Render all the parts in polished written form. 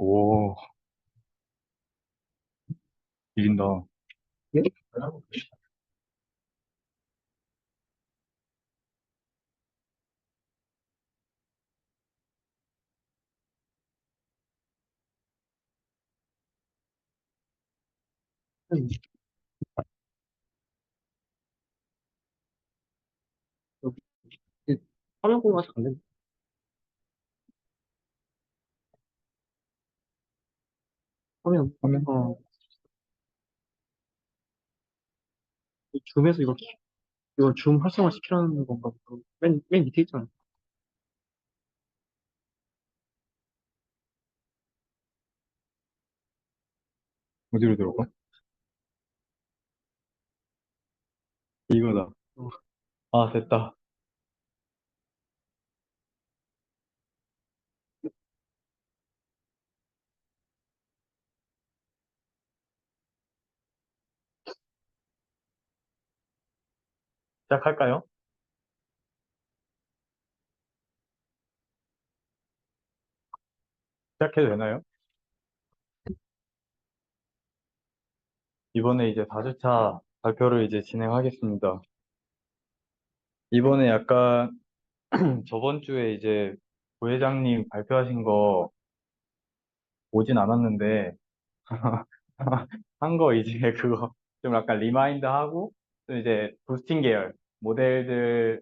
오, 이긴다. 네? 여기 화면 공유가 안 돼. 화면. 이 줌에서 이거 줌 활성화 시키라는 건가 보다. 맨 밑에 있잖아. 어디로 들어가? 이거다. 아, 됐다. 시작할까요? 시작해도 되나요? 이번에 이제 4주차 발표를 이제 진행하겠습니다. 이번에 약간 저번 주에 이제 부회장님 발표하신 거 오진 않았는데, 한 거 이제 그거 좀 약간 리마인드 하고, 또 이제 부스팅 계열 모델들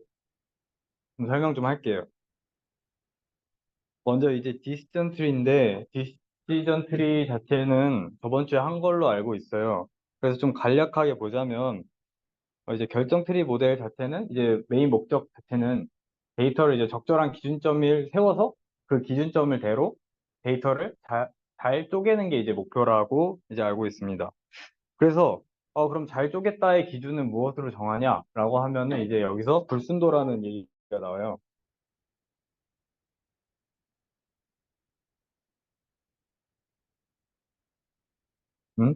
좀 설명 좀 할게요. 먼저 이제 디시전 트리인데, 디시전 트리 자체는 저번 주에 한 걸로 알고 있어요. 그래서 좀 간략하게 보자면, 이제 결정 트리 모델 자체는 이제 메인 목적 자체는 데이터를 이제 적절한 기준점을 세워서 그 기준점을 대로 데이터를 잘 쪼개는 게 이제 목표라고 이제 알고 있습니다. 그래서 그럼 잘 쪼갰다의 기준은 무엇으로 정하냐라고 하면은 이제 여기서 불순도라는 얘기가 나와요. 응?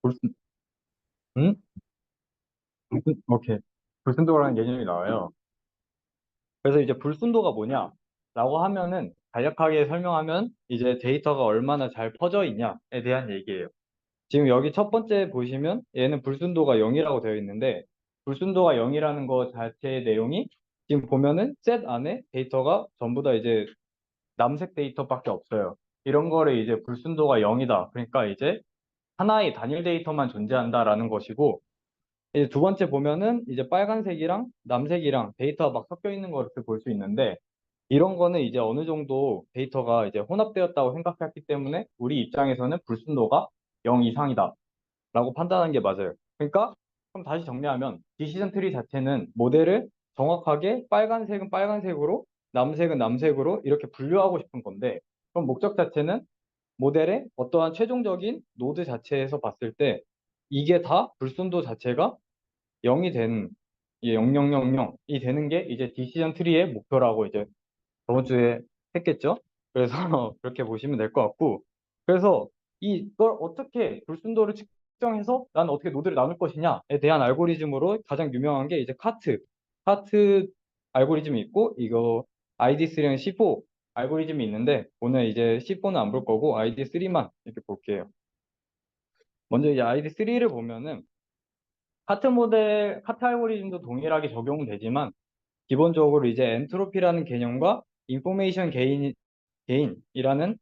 불순, 응? 오케이. 불순도라는 개념이 나와요. 그래서 이제 불순도가 뭐냐라고 하면은 간략하게 설명하면 이제 데이터가 얼마나 잘 퍼져 있냐에 대한 얘기예요. 지금 여기 첫 번째 보시면 얘는 불순도가 0이라고 되어 있는데 불순도가 0이라는 거 자체의 내용이 지금 보면은 셋 안에 데이터가 전부 다 이제 남색 데이터밖에 없어요. 이런 거를 이제 불순도가 0이다. 그러니까 이제 하나의 단일 데이터만 존재한다라는 것이고 이제 두 번째 보면은 이제 빨간색이랑 남색이랑 데이터가 막 섞여 있는 것을 볼 수 있는데 이런 거는 이제 어느 정도 데이터가 이제 혼합되었다고 생각했기 때문에 우리 입장에서는 불순도가 0 이상이다 라고 판단하는 게 맞아요. 그러니까 그럼 다시 정리하면 디시전 트리 자체는 모델을 정확하게 빨간색은 빨간색으로 남색은 남색으로 이렇게 분류하고 싶은 건데 그럼 목적 자체는 모델의 어떠한 최종적인 노드 자체에서 봤을 때 이게 다 불순도 자체가 0이 되는, 이 0000이 되는 게 이제 디시전 트리의 목표라고 이제 저번 주에 했겠죠? 그래서 그렇게 보시면 될 것 같고, 그래서 이걸 어떻게 불순도를 측정해서 나는 어떻게 노드를 나눌 것이냐에 대한 알고리즘으로 가장 유명한 게 이제 카트 알고리즘이 있고, 이거 ID3랑 C4 알고리즘이 있는데, 오늘 이제 C4는 안 볼 거고, ID3만 이렇게 볼게요. 먼저 이제 ID3를 보면은, 카트 알고리즘도 동일하게 적용은 되지만, 기본적으로 이제 엔트로피라는 개념과 인포메이션 게인이라는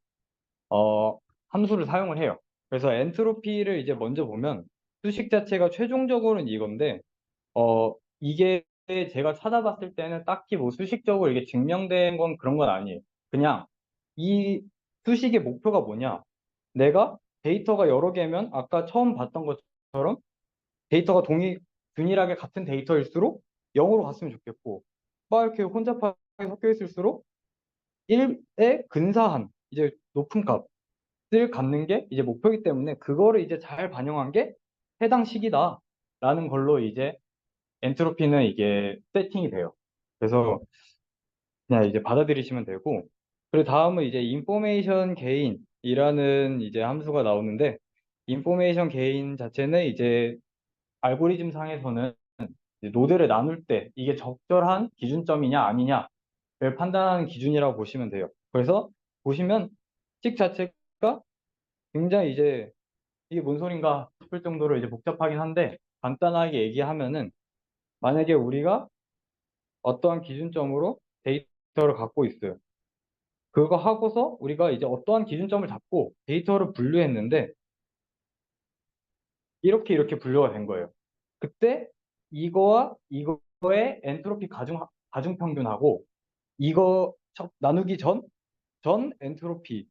함수를 사용을 해요. 그래서 엔트로피를 이제 먼저 보면 수식 자체가 최종적으로는 이건데 이게 제가 찾아봤을 때는 딱히 뭐 수식적으로 이게 증명된 건 그런 건 아니에요. 그냥 이 수식의 목표가 뭐냐? 내가 데이터가 여러 개면 아까 처음 봤던 것처럼 데이터가 균일하게 같은 데이터일수록 0으로 갔으면 좋겠고 막 이렇게 혼잡하게 섞여 있을수록 1에 근사한 이제 높은 값을 갖는 게 이제 목표이기 때문에 그거를 이제 잘 반영한 게 해당 식이다라는 걸로 이제 엔트로피는 이게 세팅이 돼요. 그래서 그냥 이제 받아들이시면 되고 그리고 다음은 이제 인포메이션 게인이라는 이제 함수가 나오는데 인포메이션 게인 자체는 이제 알고리즘 상에서는 이제 노드를 나눌 때 이게 적절한 기준점이냐 아니냐 판단하는 기준이라고 보시면 돼요. 그래서 보시면 식 자체가 굉장히 이제 이게 뭔 소린가 싶을 정도로 이제 복잡하긴 한데 간단하게 얘기하면은 만약에 우리가 어떠한 기준점으로 데이터를 갖고 있어요. 그거 하고서 우리가 이제 어떠한 기준점을 잡고 데이터를 분류했는데 이렇게 분류가 된 거예요. 그때 이거와 이거의 엔트로피 가중평균하고 이거 나누기 전 엔트로피의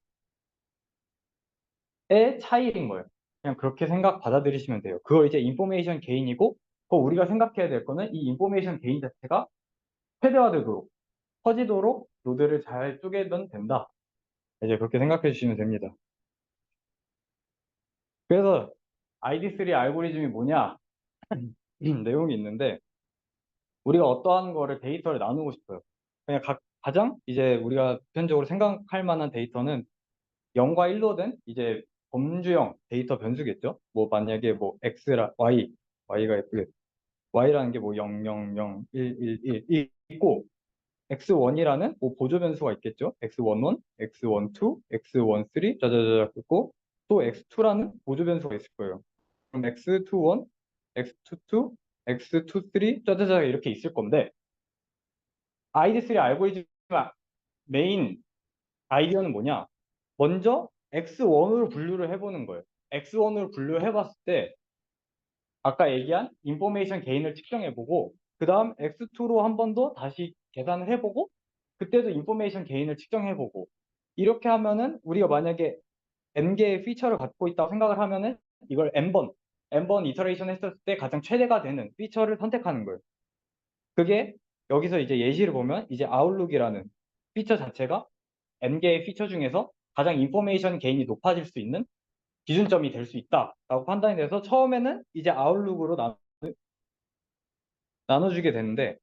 차이인 거예요. 그냥 그렇게 받아들이시면 돼요. 그거 이제 인포메이션 게인이고, 그 우리가 생각해야 될 거는 이 인포메이션 게인 자체가 최대화되도록, 커지도록 노드를 잘 쪼개면 된다. 이제 그렇게 생각해 주시면 됩니다. 그래서 ID3 알고리즘이 뭐냐? 내용이 있는데, 우리가 어떠한 거를 데이터를 나누고 싶어요. 그냥 가장 이제 우리가 보편적으로 생각할 만한 데이터는 0과 1로 된 이제 범주형 데이터 변수겠죠. 뭐 만약에 뭐 y가 예쁘게 y라는 게 뭐 0, 0, 0, 1, 1, 1 있고 x1이라는 뭐 보조 변수가 있겠죠. x11, x12, x13 자자자자 있고 또 x2라는 보조 변수가 있을 거예요. 그럼 x21, x22, x23 짜자자자 이렇게 있을 건데 ID3 알고리즘 메인 아이디어는 뭐냐? 먼저 X1으로 분류를 해보는 거예요. X1으로 분류해봤을 때 아까 얘기한 인포메이션 게인을 측정해보고 그 다음 X2로 한 번 더 다시 계산을 해보고 그때도 인포메이션 게인을 측정해보고 이렇게 하면은 우리가 만약에 N개의 피처를 갖고 있다고 생각을 하면은 이걸 N번 이터레이션 했을 때 가장 최대가 되는 피처를 선택하는 거예요. 그게 여기서 이제 예시를 보면 이제 아웃룩이라는 피처 자체가 N개의 피처 중에서 가장 인포메이션 게인이 높아질 수 있는 기준점이 될 수 있다라고 판단이 돼서 처음에는 이제 아웃룩으로 나눠주게 되는데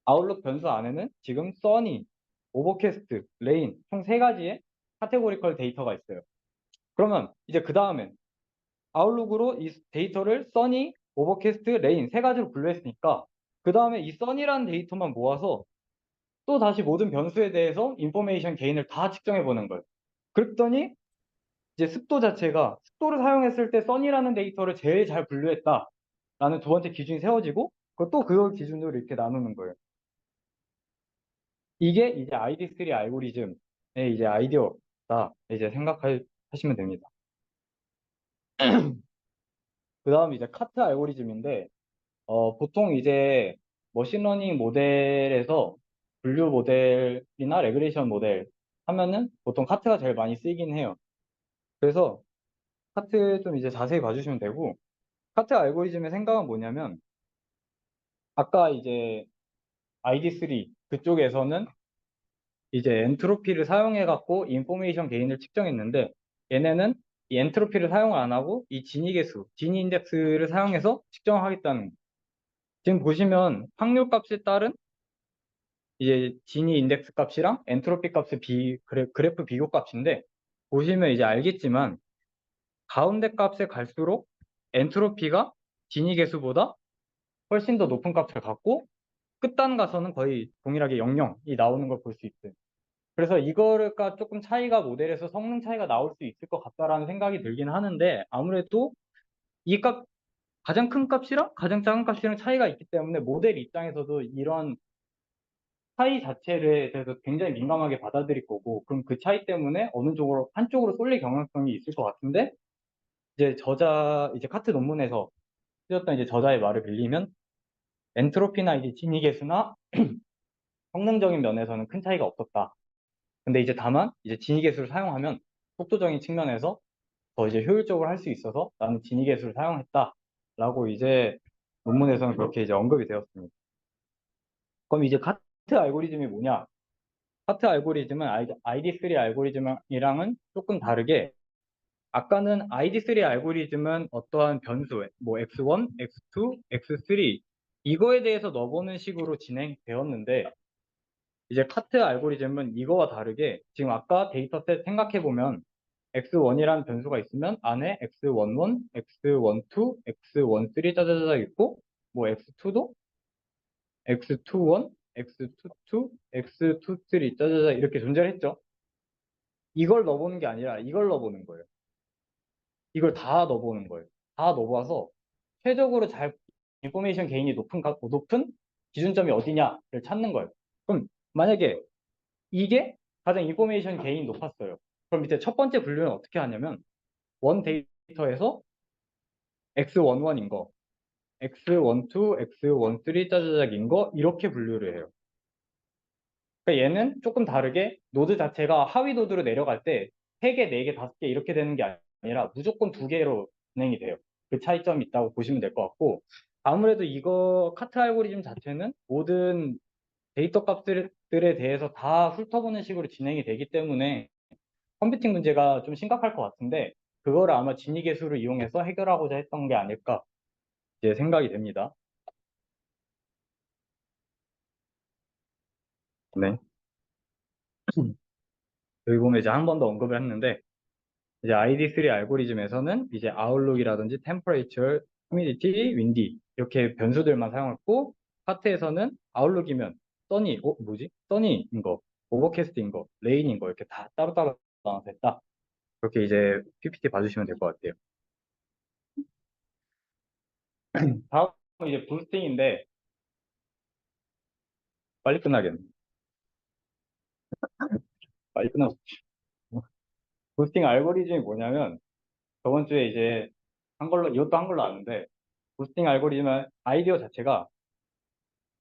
아웃룩 변수 안에는 지금 써니, 오버캐스트, 레인 총 세 가지의 카테고리컬 데이터가 있어요. 그러면 이제 그 다음엔 아웃룩으로 이 데이터를 써니, 오버캐스트, 레인 세 가지로 분류했으니까 그 다음에 이 써니라는 데이터만 모아서 또 다시 모든 변수에 대해서 인포메이션 게인을 다 측정해 보는 거예요. 그랬더니 이제 습도를 사용했을 때 써니라는 데이터를 제일 잘 분류했다라는 두 번째 기준이 세워지고 또 그걸 기준으로 이렇게 나누는 거예요. 이게 이제 ID3 알고리즘의 이제 아이디어다 이제 생각하시면 됩니다. 그 다음 이제 카트 알고리즘인데 보통 이제 머신러닝 모델에서 분류 모델이나 레그레이션 모델 하면은 보통 카트가 제일 많이 쓰이긴 해요. 그래서 카트 좀 이제 자세히 봐주시면 되고 카트 알고리즘의 생각은 뭐냐면 아까 이제 ID3 그쪽에서는 이제 엔트로피를 사용해 갖고 인포메이션 게인을 측정했는데 얘네는 이 엔트로피를 사용을 안 하고 이 지니 계수, 지니 인덱스를 사용해서 측정하겠다는 거예요. 지금 보시면 확률 값에 따른 이제 지니 인덱스 값이랑 엔트로피 값의 그래프 비교 값인데 보시면 이제 알겠지만 가운데 값에 갈수록 엔트로피가 지니 계수보다 훨씬 더 높은 값을 갖고 끝단 가서는 거의 동일하게 00이 나오는 걸 볼 수 있어요. 그래서 이거가 조금 차이가 모델에서 성능 차이가 나올 수 있을 것 같다라는 생각이 들긴 하는데 아무래도 이 가장 큰 값이랑 가장 작은 값이랑 차이가 있기 때문에 모델 입장에서도 이런 차이 자체에 대해서 굉장히 민감하게 받아들일 거고 그럼 그 차이 때문에 어느 쪽으로 한쪽으로 쏠릴 경향성이 있을 것 같은데 이제 카트 논문에서 쓰였던 이제 저자의 말을 빌리면 엔트로피나 이제 진위 계수나 성능적인 면에서는 큰 차이가 없었다. 근데 이제 다만 이제 진위 계수를 사용하면 속도적인 측면에서 더 이제 효율적으로 할 수 있어서 나는 진위 계수를 사용했다라고 이제 논문에서는 그렇게 이제 언급이 되었습니다. 그럼 이제 카트 알고리즘이 뭐냐? 카트 알고리즘은 ID3 알고리즘이랑은 조금 다르게 아까는 ID3 알고리즘은 어떠한 변수, 뭐 x1, x2, x3 이거에 대해서 넣어보는 식으로 진행되었는데 이제 카트 알고리즘은 이거와 다르게 지금 아까 데이터셋 생각해보면 x1이라는 변수가 있으면 안에 x11, x12, x13 짜자자자 있고 뭐 x2도 x21, x22, x23 짜자자 이렇게 존재를 했죠. 이걸 넣어보는 게 아니라 이걸 넣어보는 거예요. 이걸 다 넣어보는 거예요. 다 넣어봐서 최적으로 잘 인포메이션 게인이 높은 기준점이 어디냐를 찾는 거예요. 그럼 만약에 이게 가장 인포메이션 게인이 높았어요. 그럼 밑에 첫 번째 분류는 어떻게 하냐면 원 데이터에서 x11인 거, x12, x13 짜자작인 거 이렇게 분류를 해요. 그러니까 얘는 조금 다르게 노드 자체가 하위 노드로 내려갈 때 3개, 4개, 5개 이렇게 되는 게 아니라 무조건 2개로 진행이 돼요. 그 차이점이 있다고 보시면 될 것 같고 아무래도 이거 카트 알고리즘 자체는 모든 데이터 값들에 대해서 다 훑어보는 식으로 진행이 되기 때문에 컴퓨팅 문제가 좀 심각할 것 같은데 그거를 아마 진위계수를 이용해서 해결하고자 했던 게 아닐까 이제 생각이 됩니다. 네. 여기 보면 이제 한 번 더 언급을 했는데 이제 ID3 알고리즘에서는 이제 아웃룩이라든지 템퍼레이처, 휴미디티, 윈디 이렇게 변수들만 사용했고 파트에서는 아웃룩이면 써니인 거, 오버캐스트인 거, 레인인 거 이렇게 다 따로따로 나눠서 했다. 그렇게 이제 PPT 봐주시면 될 것 같아요. 다음 이제 부스팅인데 빨리 끝나겠네. 빨리 끝나. 부스팅 알고리즘이 뭐냐면 저번 주에 이제 한글로 이것도 한글로 아는데 부스팅 알고리즘의 아이디어 자체가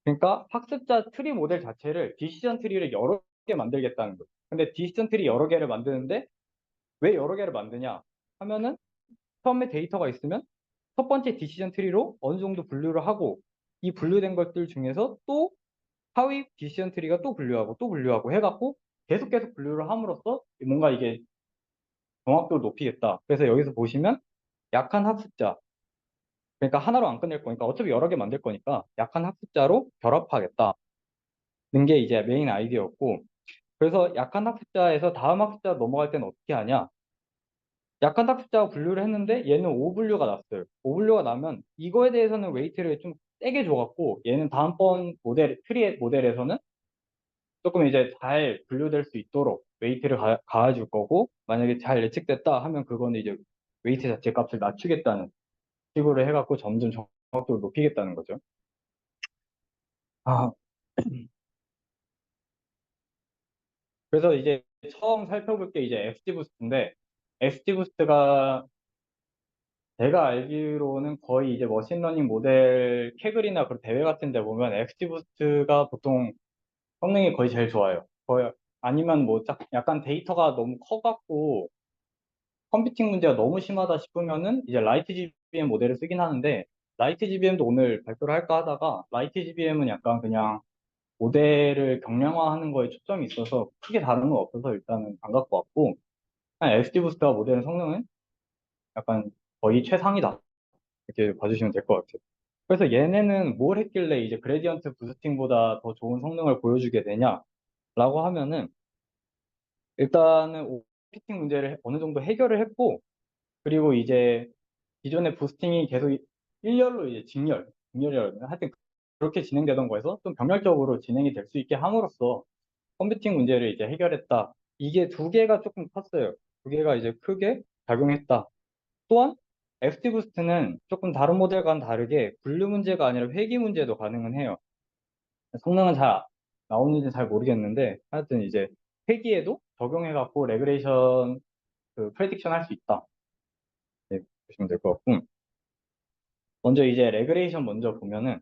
그러니까 학습자 트리 모델 자체를 디시전 트리를 여러 개 만들겠다는 거예요. 근데 디시전 트리 여러 개를 만드는데 왜 여러 개를 만드냐 하면은 처음에 데이터가 있으면 첫 번째 디시전 트리로 어느 정도 분류를 하고 이 분류된 것들 중에서 또 하위 디시전 트리가 또 분류하고 또 분류하고 해갖고 계속 분류를 함으로써 뭔가 이게 정확도를 높이겠다. 그래서 여기서 보시면 약한 학습자 그러니까 하나로 안 끝낼 거니까 어차피 여러 개 만들 거니까 약한 학습자로 결합하겠다는 게 이제 메인 아이디어였고 그래서 약한 학습자에서 다음 학습자 넘어갈 때는 어떻게 하냐? 약한 학습자가 분류를 했는데 얘는 오분류가 났어요. 오분류가 나면 이거에 대해서는 웨이트를 좀 세게 줘갖고 얘는 다음번 트리의 모델에서는 조금 이제 잘 분류될 수 있도록 웨이트를 가해줄 거고 만약에 잘 예측됐다 하면 그거는 이제 웨이트 자체 값을 낮추겠다는 식으로 해갖고 점점 정확도를 높이겠다는 거죠. 아, 그래서 이제 처음 살펴볼 게 이제 XGBoost인데 XGBoost가 제가 알기로는 거의 이제 머신러닝 모델 캐글이나 그런 대회 같은 데 보면 XGBoost가 보통 성능이 거의 제일 좋아요. 거의 아니면 뭐 약간 데이터가 너무 커갖고 컴퓨팅 문제가 너무 심하다 싶으면은 이제 라이트 GBM 모델을 쓰긴 하는데 라이트 GBM도 오늘 발표를 할까 하다가 라이트 GBM은 약간 그냥 모델을 경량화하는 거에 초점이 있어서 크게 다른 건 없어서 일단은 안 갖고 왔고 그냥 XGBoost와 모델의 성능은 약간 거의 최상이다 이렇게 봐주시면 될 것 같아요. 그래서 얘네는 뭘 했길래 이제 그레디언트 부스팅보다 더 좋은 성능을 보여주게 되냐라고 하면은 일단은 오피팅 문제를 어느 정도 해결을 했고 그리고 이제 기존의 부스팅이 계속 일렬로 이제 직렬이라고 하여튼 그렇게 진행되던 거에서 좀 병렬적으로 진행이 될 수 있게 함으로써 컴퓨팅 문제를 이제 해결했다. 이게 두 개가 조금 컸어요. 두 개가 이제 크게 작용했다. 또한 FT부스트는 조금 다른 모델과는 다르게 분류 문제가 아니라 회귀 문제도 가능은 해요. 성능은 잘 나오는지 잘 모르겠는데 하여튼 이제 회귀에도 적용해갖고 레그레이션 그 프레딕션 할 수 있다. 네, 보시면 될 것 같고 먼저 이제 레그레이션 먼저 보면은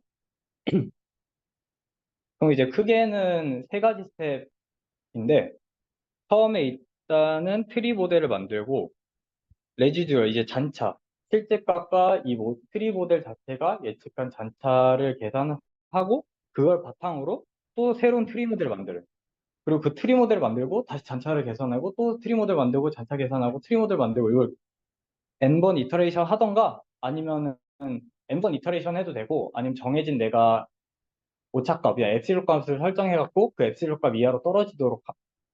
그럼 이제 크게는 세 가지 스텝인데 처음에 일단은 트리 모델을 만들고 레지듀얼 이제 잔차 실제 값과 이 트리 모델 자체가 예측한 잔차를 계산하고 그걸 바탕으로 또 새로운 트리 모델을 만들어요. 그리고 그 트리 모델을 만들고 다시 잔차를 계산하고 또 트리 모델 만들고 잔차 계산하고 트리 모델 만들고 이걸 n번 이터레이션 하던가 아니면은 n번 이터레이션 해도 되고 아니면 정해진 내가 오차값이야 엡실론 값을 설정해갖고 그 엡실론 값 이하로 떨어지도록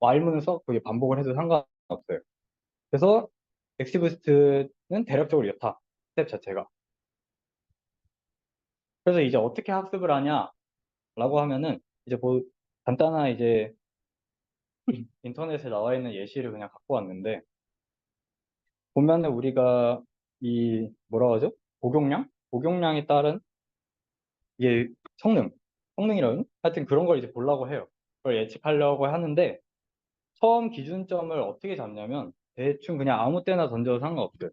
while문을 써 그게 반복을 해도 상관없어요. 그래서 엑시부스트는 대략적으로 이렇다. 스텝 자체가. 그래서 이제 어떻게 학습을 하냐라고 하면은 이제 뭐 간단한 이제 인터넷에 나와 있는 예시를 그냥 갖고 왔는데 보면은 우리가 이 뭐라 하죠? 복용량에 따른 이게 성능이라는 하여튼 그런 걸 이제 보려고 해요. 그걸 예측하려고 하는데 처음 기준점을 어떻게 잡냐면 대충 그냥 아무 때나 던져도 상관없어요.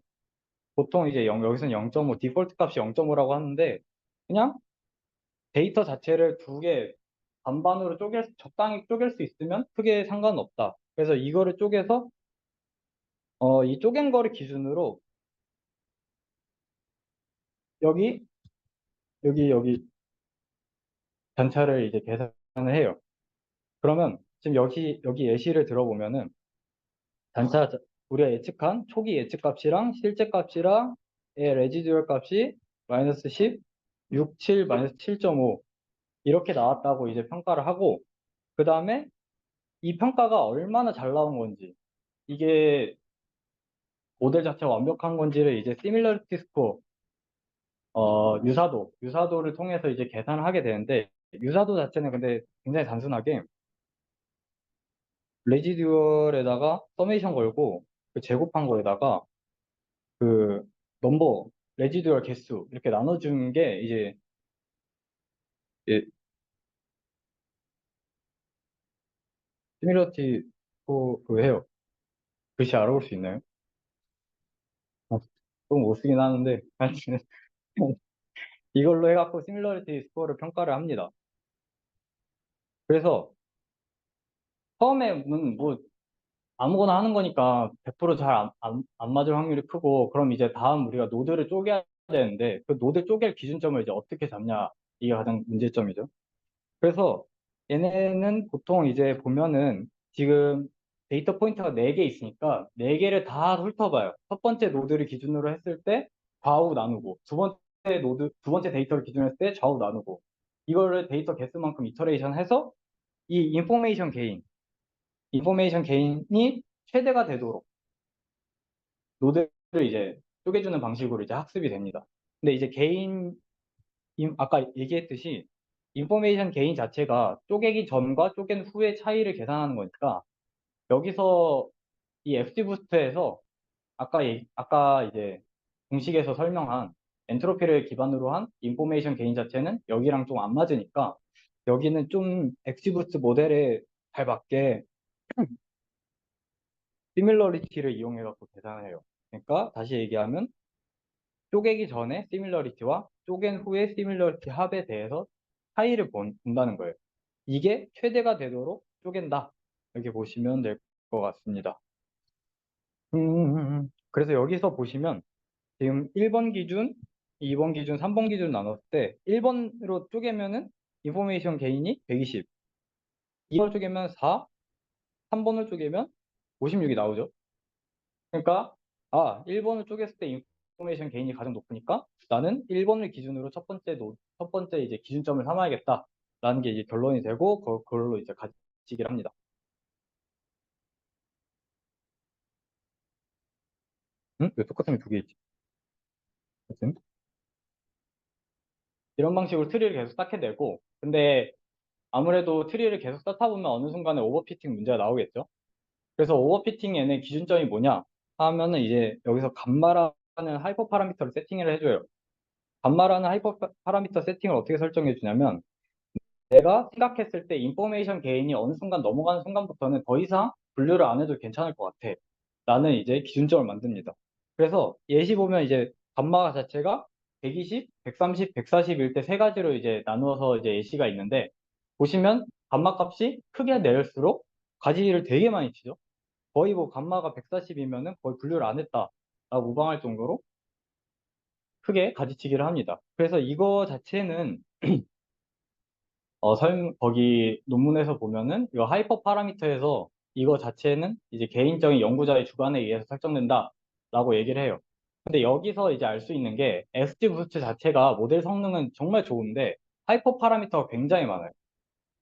보통 이제 여기서는 0.5 디폴트 값이 0.5라고 하는데 그냥 데이터 자체를 두 개 반반으로 적당히 쪼갤 수 있으면 크게 상관없다. 그래서 이거를 쪼개서 이 쪼갠 거를 기준으로 여기 여기 단차를 이제 계산을 해요. 그러면 지금 여기 예시를 들어보면은 단차 우리가 예측한 초기 예측 값이랑 실제 값이랑 레지듀얼 값이 마이너스 10, 6, 7, 마이너스 7.5 이렇게 나왔다고 이제 평가를 하고 그 다음에 이 평가가 얼마나 잘 나온 건지 이게 모델 자체가 완벽한 건지를 이제 시밀러리티 스코어 유사도를 통해서 이제 계산을 하게 되는데 유사도 자체는 근데 굉장히 단순하게 레지듀얼에다가 서메이션 걸고 그 제곱한 거에다가 그 넘버 레지듀얼 개수 이렇게 나눠준 게 이제 예, 시밀러티 그 해요. 글씨 알아볼 수 있나요? 좀 못 쓰긴 하는데 하여튼 이걸로 해갖고 시밀러리티 스코어를 평가를 합니다. 그래서 처음에는 뭐 아무거나 하는 거니까 100%잘 안 맞을 확률이 크고 그럼 이제 다음 우리가 노드를 쪼개야 되는데 그 노드 쪼갤 기준점을 이제 어떻게 잡냐 이게 가장 문제점이죠. 그래서 얘네는 보통 이제 보면은 지금 데이터 포인트가 4개 있으니까 4개를 다 훑어봐요. 첫 번째 노드를 기준으로 했을 때 좌우 나누고 두 번째 데이터를 기준으로 했을 때 좌우 나누고 이거를 데이터 개수만큼 이터레이션 해서 이 인포메이션 게인이 최대가 되도록 노드를 이제 쪼개주는 방식으로 이제 학습이 됩니다. 근데 이제 아까 얘기했듯이 인포메이션 게인 자체가 쪼개기 전과 쪼갠 후의 차이를 계산하는 거니까 여기서 이 XGBoost에서 아까 이제 공식에서 설명한 엔트로피를 기반으로 한 인포메이션 게인 자체는 여기랑 좀 안 맞으니까 여기는 좀 XGBoost 모델에 잘 맞게 시밀러리티를 이용해 갖고 계산을 해요. 그러니까 다시 얘기하면 쪼개기 전에 시밀러리티와 쪼갠 후의 시밀러리티 합에 대해서 차이를 본다는 거예요. 이게 최대가 되도록 쪼갠다. 이렇게 보시면 될 것 같습니다. 그래서 여기서 보시면 지금 1번 기준, 2번 기준, 3번 기준 나눴을 때 1번으로 쪼개면은 인포메이션 게인이 120, 2번 쪼개면 4, 3번을 쪼개면 56이 나오죠. 그러니까 1번을 쪼갰을 때 인포메이션 게인이 가장 높으니까 나는 1번을 기준으로 첫 번째 이제 기준점을 삼아야겠다. 라는 게 이제 결론이 되고 그걸로 이제 가지기를 합니다. 응? 왜 똑같은 게 두 개 있지? 하여튼 이런 방식으로 트리를 계속 쌓게되고 근데 아무래도 트리를 계속 쌓다 보면 어느 순간에 오버피팅 문제가 나오겠죠. 그래서 오버피팅 얘네 기준점이 뭐냐 하면은 이제 여기서 감마라는 하이퍼 파라미터를 세팅을 해줘요. 감마라는 하이퍼 파라미터 세팅을 어떻게 설정해 주냐면 내가 생각했을 때 인포메이션 게인이 어느 순간 넘어가는 순간부터는 더 이상 분류를 안 해도 괜찮을 것 같아. 라는 이제 기준점을 만듭니다. 그래서 예시 보면 이제 감마 자체가 120, 130, 140일 때 세 가지로 이제 나누어서 이제 예시가 있는데 보시면 감마 값이 크게 내릴수록 가지를 되게 많이 치죠. 거의 뭐 감마가 140이면은 거의 분류를 안 했다라고 우방할 정도로 크게 가지치기를 합니다. 그래서 이거 자체는 거기 논문에서 보면은 이거 하이퍼 파라미터에서 이거 자체는 이제 개인적인 연구자의 주관에 의해서 설정된다라고 얘기를 해요. 근데 여기서 이제 알 수 있는 게 XGBoost 자체가 모델 성능은 정말 좋은데 하이퍼 파라미터가 굉장히 많아요.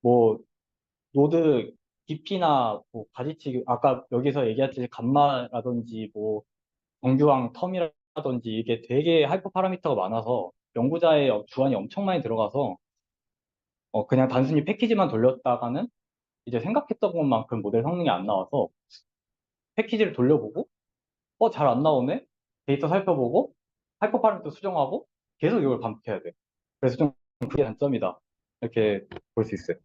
뭐 노드 깊이나 뭐 가지치기 아까 여기서 얘기했듯이 감마라든지 뭐 정규항 텀이라든지 이게 되게 하이퍼 파라미터가 많아서 연구자의 주관이 엄청 많이 들어가서 그냥 단순히 패키지만 돌렸다가는 이제 생각했던 것만큼 모델 성능이 안 나와서 패키지를 돌려보고, 잘 안 나오네? 데이터 살펴보고, 하이퍼 파라미터 수정하고, 계속 이걸 반복해야 돼. 그래서 좀 그게 단점이다. 이렇게 볼 수 있어요.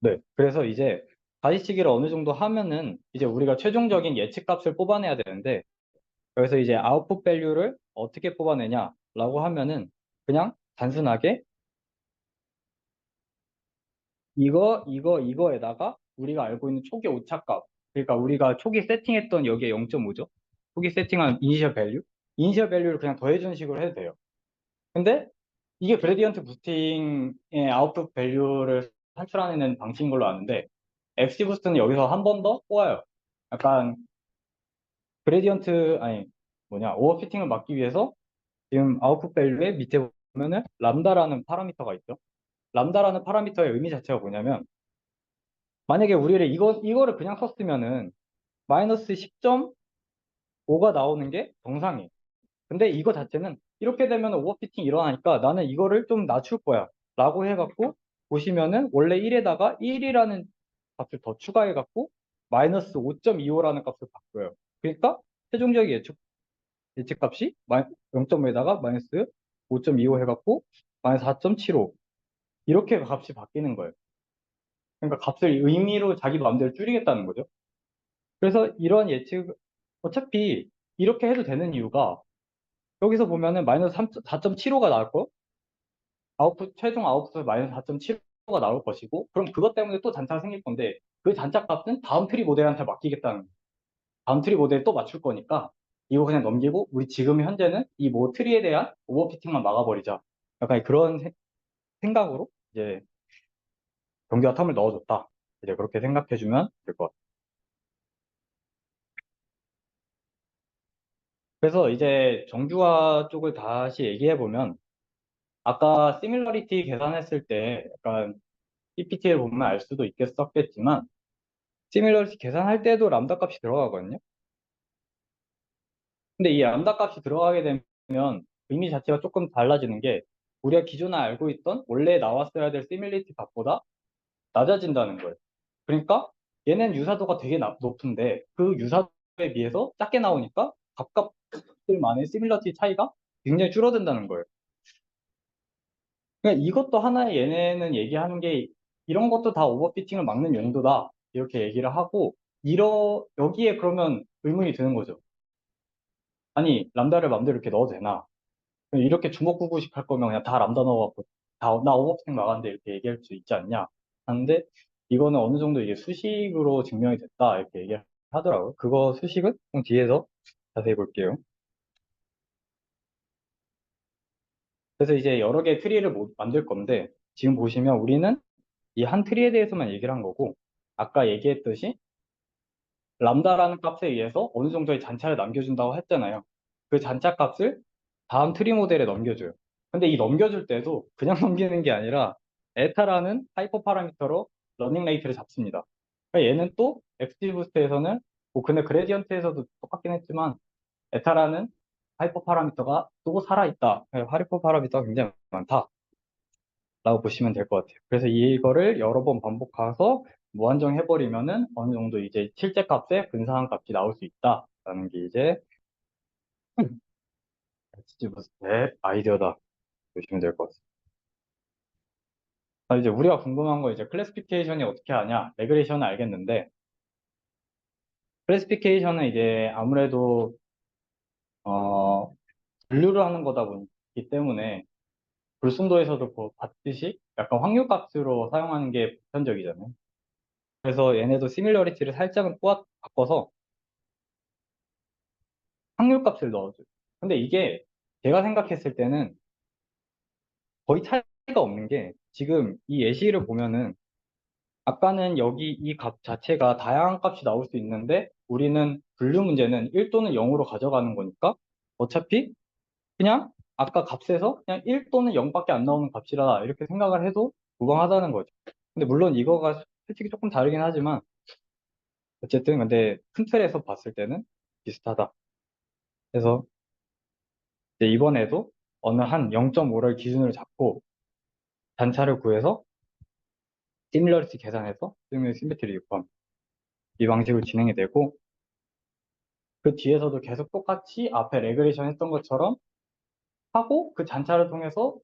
네. 그래서 이제 가지치기를 어느 정도 하면은 이제 우리가 최종적인 예측값을 뽑아내야 되는데, 그래서 이제 아웃풋 밸류를 어떻게 뽑아내냐라고 하면은 그냥 단순하게 이거에다가 우리가 알고 있는 초기 오차값, 그러니까 우리가 초기 세팅했던 여기에 0.5죠. 초기 세팅한 이니셜 밸류를 그냥 더해주는 식으로 해도 돼요. 근데 이게 그레디언트 부스팅의 아웃풋 밸류를 산출하는 방식인 걸로 아는데, 엑스지 부스트는 여기서 한 번 더 꼬아요. 약간 그레디언트, 아니, 오버피팅을 막기 위해서 지금 아웃풋 밸류에 밑에 보면은 람다라는 파라미터가 있죠. 람다라는 파라미터의 의미 자체가 뭐냐면, 만약에 우리를 이거를 그냥 썼으면은 마이너스 10.5가 나오는 게 정상이에요. 근데 이거 자체는 이렇게 되면 오버피팅 일어나니까 나는 이거를 좀 낮출 거야 라고 해갖고 보시면은 원래 1에다가 1이라는 값을 더 추가해갖고 마이너스 5.25라는 값을 바꿔요. 그러니까 최종적인 예측값이 0.5에다가 마이너스 5.25 해갖고 마이너스 4.75 이렇게 값이 바뀌는 거예요. 그러니까 값을 의미로 자기 마음대로 줄이겠다는 거죠. 그래서 이런 어차피 이렇게 해도 되는 이유가 여기서 보면은 마이너스 4.75가 나올 거, 최종 아웃풋 마이너스 4.75가 나올 것이고, 그럼 그것 때문에 또 잔차가 생길 건데, 그 잔차 값은 다음 트리 모델한테 맡기겠다는 거예요. 다음 트리 모델에 또 맞출 거니까, 이거 그냥 넘기고, 우리 지금 현재는 이 뭐 트리에 대한 오버피팅만 막아버리자. 약간 그런 생각으로 이제 정교화 텀을 넣어줬다. 이제 그렇게 생각해주면 될 것 같아요. 그래서 이제 정규화 쪽을 다시 얘기해보면, 아까 시밀러리티 계산했을 때 약간 PPT에 보면 알 수도 있겠었겠지만 시밀러리티 계산할 때도 람다 값이 들어가거든요. 근데 이 람다 값이 들어가게 되면 의미 자체가 조금 달라지는 게 우리가 기존에 알고 있던 원래 나왔어야 될 시밀리티 값보다 낮아진다는 거예요. 그러니까 얘는 유사도가 되게 높은데 그 유사도에 비해서 작게 나오니까 값값들만의 시밀러티 차이가 굉장히 줄어든다는 거예요. 그러니까 이것도 하나의 얘네는 얘기하는 게 이런 것도 다 오버피팅을 막는 용도다. 이렇게 얘기를 하고, 여기에 그러면 의문이 드는 거죠. 아니, 람다를 맘대로 이렇게 넣어도 되나? 이렇게 주먹구구식 할 거면 그냥 다 람다 넣어갖고, 나 오버피팅 막았는데 이렇게 얘기할 수 있지 않냐? 하는데, 이거는 어느 정도 이게 수식으로 증명이 됐다. 이렇게 얘기를 하더라고요. 그거 수식은 좀 뒤에서 자세히 볼게요. 그래서 이제 여러 개의 트리를 만들 건데, 지금 보시면 우리는 이 한 트리에 대해서만 얘기를 한 거고, 아까 얘기했듯이 람다라는 값에 의해서 어느 정도의 잔차를 남겨준다고 했잖아요. 그 잔차 값을 다음 트리 모델에 넘겨줘요. 근데 이 넘겨줄 때도 그냥 넘기는 게 아니라 에타라는 하이퍼 파라미터로 러닝 레이트를 잡습니다. 그러니까 얘는 또 XGBoost에서는 뭐 근데 그레디언트에서도 똑같긴 했지만 에타라는 하이퍼 파라미터가 또 살아있다. 하이퍼 파라미터가 굉장히 많다. 라고 보시면 될 것 같아요. 그래서 이거를 여러 번 반복해서 무한정 해버리면은 어느 정도 이제 실제 값에 근사한 값이 나올 수 있다라는 게 이제 스티브스의 아이디어다 보시면 될 것 같습니다. 이제 우리가 궁금한 거 이제 클래시피케이션이 어떻게 하냐, 레그레이션은 알겠는데 클래시피케이션은 이제 아무래도 분류를 하는 거다 보기 때문에 불순도에서도 봤듯이 약간 확률값으로 사용하는 게 보편적이잖아요. 그래서 얘네도 시밀러리티를 살짝은 바꿔서 확률값을 넣어줘요. 근데 이게 제가 생각했을 때는 거의 차이가 없는 게 지금 이 예시를 보면은 아까는 여기 이 값 자체가 다양한 값이 나올 수 있는데 우리는 분류 문제는 1 또는 0으로 가져가는 거니까 어차피 그냥 아까 값에서 그냥 1 또는 0밖에 안 나오는 값이라 이렇게 생각을 해도 무방하다는 거죠. 근데 물론 이거가 솔직히 조금 다르긴 하지만 어쨌든 근데 큰 틀에서 봤을 때는 비슷하다. 그래서 이제 이번에도 어느 한 0.5를 기준으로 잡고 단차를 구해서 시밀러리티 계산해서 시미트리 유번 이 방식으로 진행이 되고, 그 뒤에서도 계속 똑같이 앞에 레그레이션 했던 것처럼 하고, 그 잔차를 통해서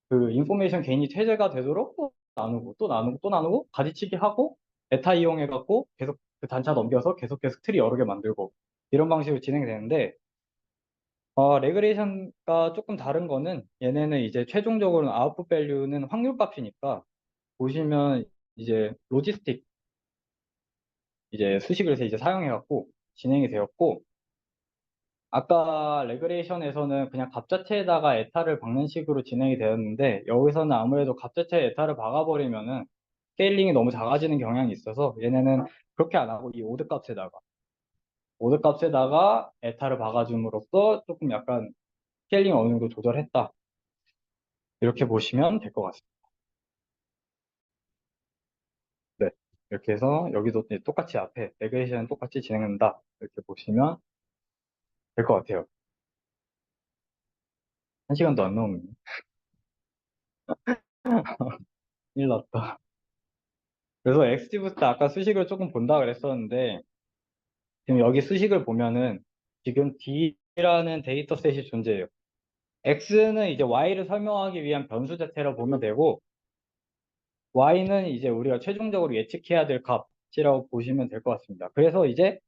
그 인포메이션 게인이 최대가 되도록 또 나누고 또 나누고 또 나누고 가지치기 하고, 에타 이용해 갖고 계속 그 단차 넘겨서 계속 트리 여러 개 만들고, 이런 방식으로 진행이 되는데, 레그레이션과 조금 다른 거는, 얘네는 이제 최종적으로 아웃풋 밸류는 확률 값이니까, 보시면 이제 로지스틱 이제 수식을 이제 사용해 갖고 진행이 되었고, 아까 레그레이션에서는 그냥 값 자체에다가 에타를 박는 식으로 진행이 되었는데, 여기서는 아무래도 값 자체에 에타를 박아버리면은 스케일링이 너무 작아지는 경향이 있어서, 얘네는 그렇게 안 하고 이 오드 값에다가 에타를 박아줌으로써 조금 약간 스케일링 어느 정도 조절했다, 이렇게 보시면 될 것 같습니다. 네, 이렇게 해서 여기도 이제 똑같이 앞에 레그레이션은 똑같이 진행한다, 이렇게 보시면 될 것 같아요. 한 시간도 안 넘네. 큰일 났다. 그래서 XGBoost 아까 수식을 조금 본다 그랬었는데, 지금 여기 수식을 보면은 지금 D라는 데이터셋이 존재해요. X는 이제 Y를 설명하기 위한 변수 자체라고 보면 되고, Y는 이제 우리가 최종적으로 예측해야 될 값이라고 보시면 될 것 같습니다. 그래서 이제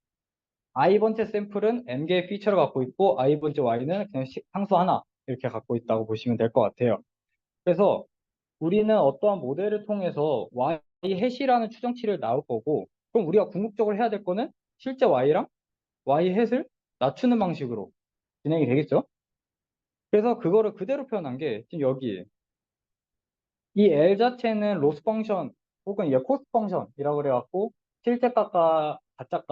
I번째 샘플은 N개의 피처를 갖고 있고, I번째 Y는 그냥 상수 하나 이렇게 갖고 있다고 보시면 될 것 같아요. 그래서 우리는 어떠한 모델을 통해서 Y 해시라는 추정치를 나올 거고, 그럼 우리가 궁극적으로 해야 될 거는 실제 Y랑 Y 햇을 낮추는 방식으로 진행이 되겠죠? 그래서 그거를 그대로 표현한 게 지금 여기, 이 L 자체는 로스 펑션 혹은 이제 코스트 펑션이라고 그래갖고, 실제 값과 가짜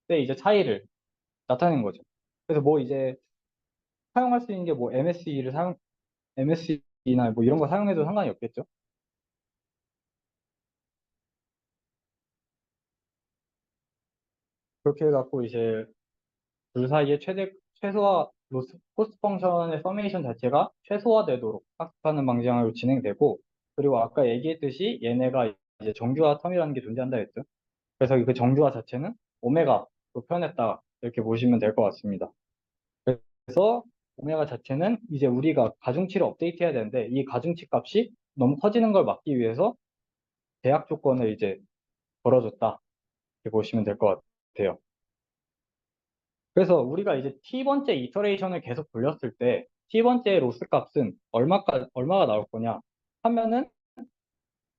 값의 이제 차이를 나타낸 거죠. 그래서 뭐 이제 사용할 수 있는 게 뭐 MSE나 뭐 이런 거 사용해도 상관이 없겠죠? 그렇게 해갖고 이제 둘 사이의 최소화, 로스, 코스트 펑션의 서메이션 자체가 최소화되도록 학습하는 방향으로 진행되고, 그리고 아까 얘기했듯이 얘네가 이제 정규화 텀이라는 게 존재한다 했죠. 그래서 그 정규화 자체는 오메가로 표현했다, 이렇게 보시면 될 것 같습니다. 그래서 오메가 자체는 이제 우리가 가중치를 업데이트 해야 되는데, 이 가중치 값이 너무 커지는 걸 막기 위해서 제약 조건을 이제 걸어줬다, 이렇게 보시면 될 것 같아요. 그래서 우리가 이제 t번째 이터레이션을 계속 돌렸을 때 t번째 로스 값은 얼마가 나올 거냐 하면은,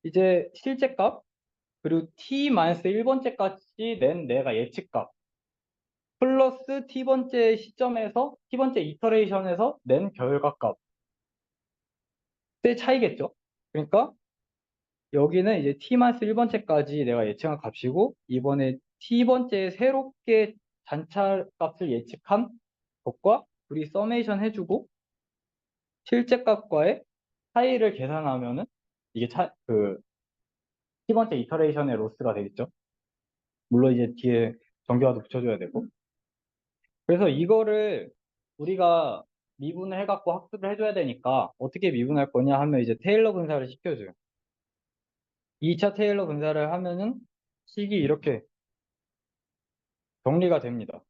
이제 실제 값 그리고 t-1번째까지 낸 내가 예측 값 플러스 t번째 시점에서 t번째 이터레이션에서 낸 결과 값의 차이겠죠. 그러니까 여기는 이제 t-1번째까지 내가 예측한 값이고, 이번에 t번째 새롭게 단차 값을 예측한 것과 우리 서메이션 해주고 실제 값과의 차이를 계산하면은 이게 T번째 이터레이션의 로스가 되겠죠. 물론 이제 뒤에 정규화도 붙여줘야 되고. 그래서 이거를 우리가 미분을 해갖고 학습을 해줘야 되니까, 어떻게 미분할 거냐 하면 이제 테일러 분사를 시켜줘요. 2차 테일러 분사를 하면은 식이 이렇게 정리가 됩니다.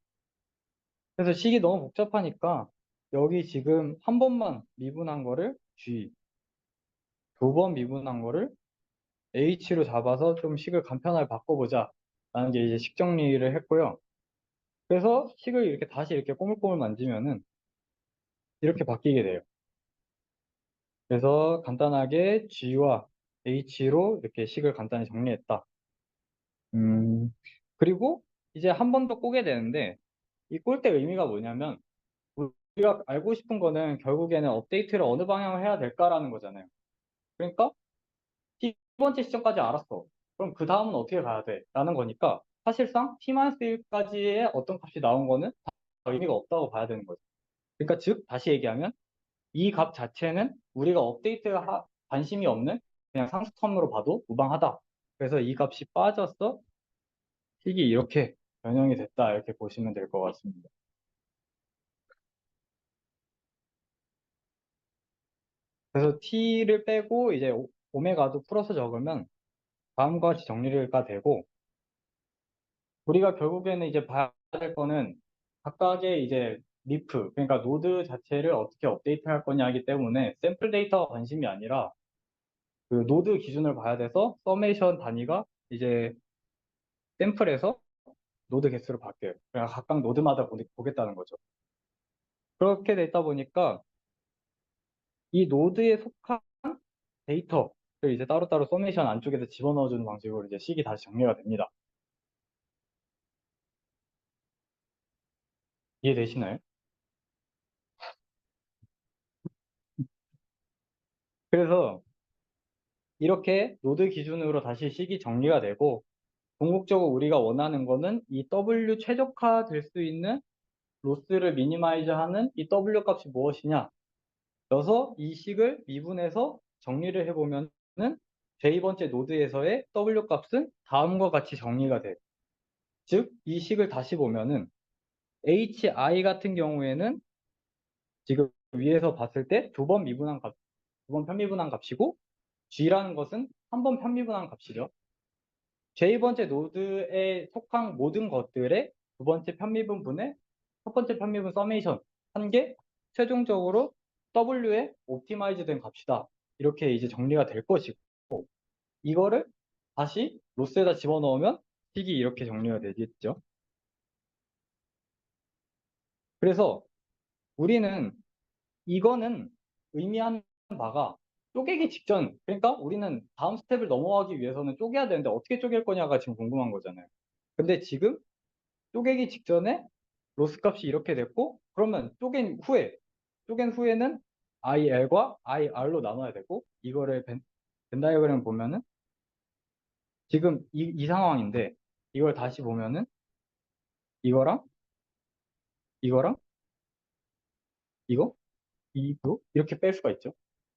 그래서 식이 너무 복잡하니까 여기 지금 한 번만 미분한 거를 G, 두 번 미분한 거를 H로 잡아서 좀 식을 간편하게 바꿔보자 라는 게 이제 식 정리를 했고요. 그래서 식을 이렇게 다시 이렇게 꼬물꼬물 만지면은 이렇게 바뀌게 돼요. 그래서 간단하게 G와 H로 이렇게 식을 간단히 정리했다. 음, 그리고 이제 한 번 더 꼬게 되는데, 이 꼴 때 의미가 뭐냐면, 우리가 알고 싶은 거는 결국에는 업데이트를 어느 방향을 해야 될까라는 거잖아요. 그러니까 T번째 시점까지 알았어. 그럼 그 다음은 어떻게 가야 돼? 라는 거니까, 사실상 T-1까지의 어떤 값이 나온 거는 다 의미가 없다고 봐야 되는 거죠. 그러니까 즉, 다시 얘기하면 이 값 자체는 우리가 관심이 없는 그냥 상수텀으로 봐도 무방하다. 그래서 이 값이 빠져서 식이 이렇게 변형이 됐다, 이렇게 보시면 될 것 같습니다. 그래서 t를 빼고 이제 오메가도 풀어서 적으면 다음과 같이 정리가 되고, 우리가 결국에는 이제 봐야 될 거는 각각의 이제 리프, 그러니까 노드 자체를 어떻게 업데이트 할 거냐이기 때문에 샘플 데이터가 관심이 아니라 그 노드 기준을 봐야 돼서 서메이션 단위가 이제 샘플에서 노드 개수로 바뀌어요. 그러니까 각각 노드마다 보겠다는 거죠. 그렇게 되다 보니까 이 노드에 속한 데이터를 이제 따로따로 서메이션 안쪽에서 집어넣어주는 방식으로 이제 식이 다시 정리가 됩니다. 이해되시나요? 그래서 이렇게 노드 기준으로 다시 식이 정리가 되고, 궁극적으로 우리가 원하는 거는 이 W 최적화 될 수 있는 로스를 미니마이즈 하는 이 W 값이 무엇이냐. 그래서 이 식을 미분해서 정리를 해보면은 제2번째 노드에서의 W 값은 다음과 같이 정리가 돼. 즉, 이 식을 다시 보면은 HI 같은 경우에는 지금 위에서 봤을 때 두 번 미분한 값, 두 번 편미분한 값이고, G라는 것은 한 번 편미분한 값이죠. 제2번째 노드에 속한 모든 것들의 두 번째 편미분 분의 첫 번째 편미분 서메이션 한 게 최종적으로 W의 옵티마이즈 된 값이다. 이렇게 이제 정리가 될 것이고, 이거를 다시 로스에다 집어넣으면 식이 이렇게 정리가 되겠죠. 그래서 우리는 이거는 의미하는 바가 쪼개기 직전, 그러니까 우리는 다음 스텝을 넘어가기 위해서는 쪼개야 되는데 어떻게 쪼갤 거냐가 지금 궁금한 거잖아요. 근데 지금 쪼개기 직전에 로스 값이 이렇게 됐고, 그러면 쪼갠 후에는 IL과 IR로 나눠야 되고, 이거를 벤 다이어그램 보면은 지금 이 상황인데, 이걸 다시 보면은 이거랑 이거랑 이거 이거 이렇게 뺄 수가 있죠.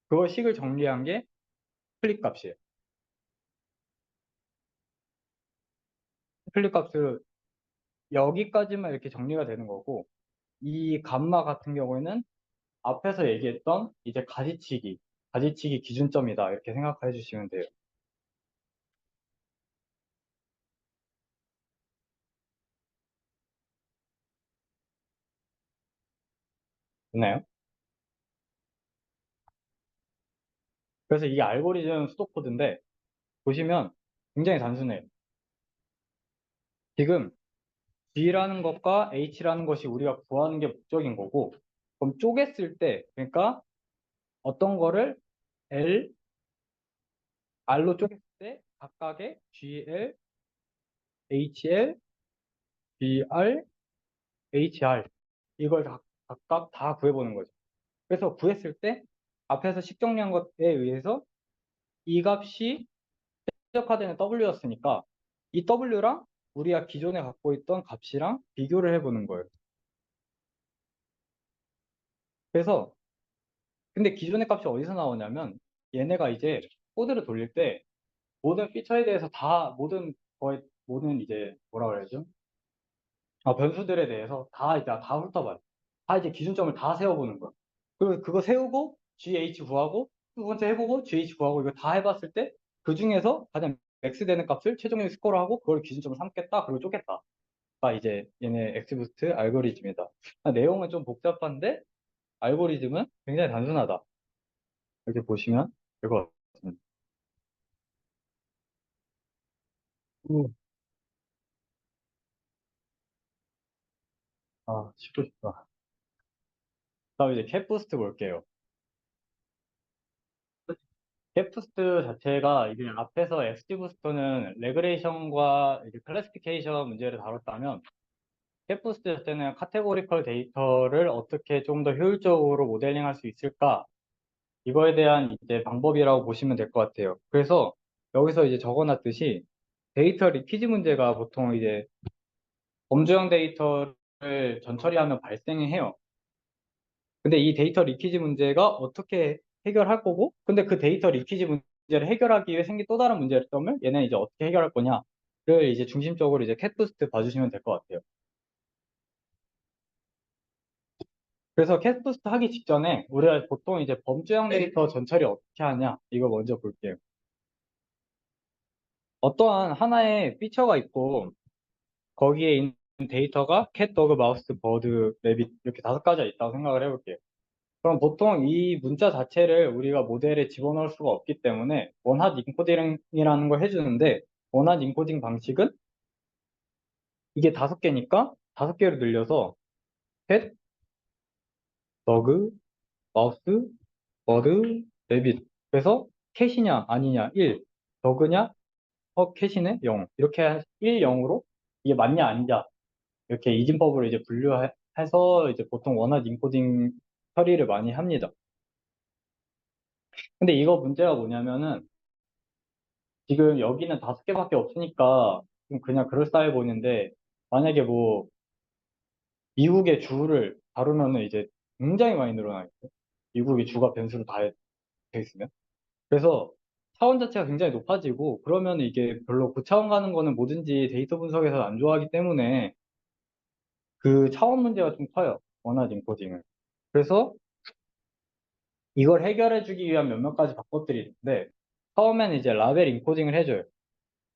그거 식을 정리한 게 스플릿 값이에요. 스플릿 값을 여기까지만 이렇게 정리가 되는 거고, 이 감마 같은 경우에는 앞에서 얘기했던 이제 가지치기 기준점이다, 이렇게 생각해 주시면 돼요. 됐나요? 그래서 이게 알고리즘 수도 코드인데, 보시면 굉장히 단순해요. 지금 G라는 것과 H라는 것이 우리가 구하는 게 목적인 거고, 그럼 쪼갰을 때, 그러니까 어떤 거를 L, R로 쪼갰을 때 각각의 GL, HL, BR, HR 이걸 각각 다 구해보는 거죠. 그래서 구했을 때 앞에서 식 정리한 것에 의해서 이 값이 최적화되는 W였으니까 이 W랑 우리가 기존에 갖고 있던 값이랑 비교를 해보는 거예요. 그래서 근데 기존의 값이 어디서 나오냐면, 얘네가 이제 코드를 돌릴 때 모든 피처에 대해서 다 모든 이제 뭐라 그래야죠? 변수들에 대해서 다 훑어봐요. 다 이제 기준점을 다 세워보는 거야. 그리고 그거 세우고 GH 구하고 두 번째 해보고 GH 구하고 이거 다 해봤을 때 그 중에서 가장 맥스 되는 값을 최종적인 스코어로 하고 그걸 기준점을 삼겠다, 그리고 쪼겠다가 이제 얘네 엑스부스트 알고리즘이다. 내용은 좀 복잡한데 알고리즘은 굉장히 단순하다. 이렇게 보시면 될 것 같습니다. 쉽고 싶다. 다음 이제 캡부스트 볼게요. 캡부스트 자체가 이게 앞에서 XG부스트는 레그레이션과 이제 클래시피케이션 문제를 다뤘다면, 캡부스트 자체는 카테고리컬 데이터를 어떻게 좀 더 효율적으로 모델링할 수 있을까? 이거에 대한 이제 방법이라고 보시면 될 것 같아요. 그래서 여기서 이제 적어놨듯이 데이터 리키지 문제가 보통 이제 범주형 데이터를 전처리하면 발생해요. 근데 이 데이터 리키지 문제가 어떻게 해결할 거고, 근데 그 데이터 리키지 문제를 해결하기 위해 생긴 또 다른 문제점을 얘는 이제 어떻게 해결할 거냐를 이제 중심적으로 이제 캣부스트 봐주시면 될 것 같아요. 그래서 캣부스트 하기 직전에 우리가 보통 이제 범주형 데이터 전처리 어떻게 하냐 이거 먼저 볼게요. 어떠한 하나의 피처가 있고 거기에 있는 데이터가 캣, 더그, 마우스, 버드, 래빗 이렇게 5가지가 있다고 생각을 해볼게요. 그럼 보통 이 문자 자체를 우리가 모델에 집어넣을 수가 없기 때문에 원핫 인코딩이라는 걸 해주는데 원핫 인코딩 방식은 이게 5개니까 5개로 늘려서 캣, 더그, 마우스, 버드, 래빗. 그래서 캣이냐 아니냐 1, 더그냐 캣이네 0. 이렇게 1, 0으로 이게 맞냐 아니냐 이렇게 이진법으로 이제 분류해서 이제 보통 원하드 인코딩 처리를 많이 합니다. 근데 이거 문제가 뭐냐면은 지금 여기는 5개밖에 없으니까 좀 그냥 그럴싸해 보이는데 만약에 뭐 미국의 주를 다루면은 이제 굉장히 많이 늘어나겠죠. 미국의 주가 변수로 다 돼 있으면. 그래서 차원 자체가 굉장히 높아지고 그러면 이게 별로 고차원 가는 거는 뭐든지 데이터 분석에서 안 좋아하기 때문에 그 차원 문제가 좀 커요. 원하드 인코딩을. 그래서 이걸 해결해 주기 위한 몇몇 가지 방법들이 있는데 처음에는 이제 라벨 인코딩을 해줘요.